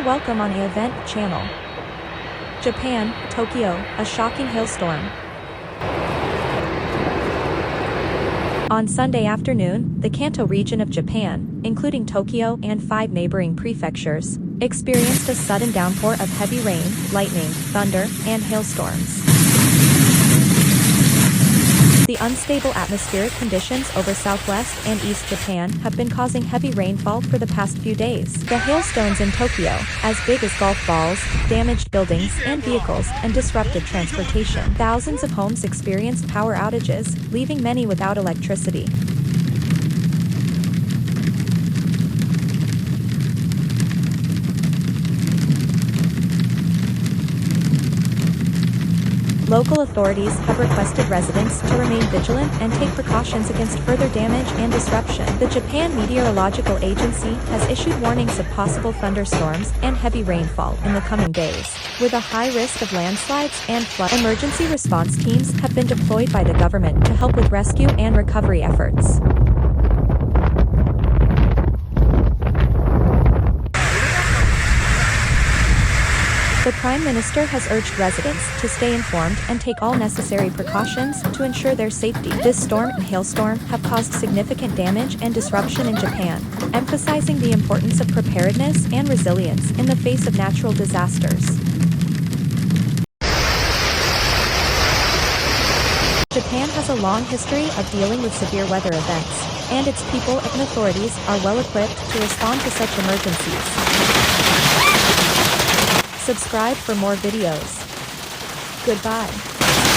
welcome on the event channel. Japan, Tokyo, a shocking hailstorm. On Sunday afternoon, the Kanto region of Japan, including Tokyo and 5 neighboring prefectures, experienced a sudden downpour of heavy rain, lightning, thunder, and hailstorms. The unstable atmospheric conditions over southwest and east Japan have been causing heavy rainfall for the past few days. The hailstones in Tokyo, as big as golf balls, damaged buildings and vehicles and disrupted transportation. Thousands of homes experienced power outages, leaving many without electricity. Local authorities have requested residents to remain vigilant and take precautions against further damage and disruption. The Japan Meteorological Agency has issued warnings of possible thunderstorms and heavy rainfall in the coming days, with a high risk of landslides and flood. Emergency response teams have been deployed by the government to help with rescue and recovery efforts. The Prime Minister has urged residents to stay informed and take all necessary precautions to ensure their safety. This storm and hailstorm have caused significant damage and disruption in Japan, emphasizing the importance of preparedness and resilience in the face of natural disasters. Japan has a long history of dealing with severe weather events, and its people and authorities are well equipped to respond to such emergencies. Subscribe for more videos. Goodbye.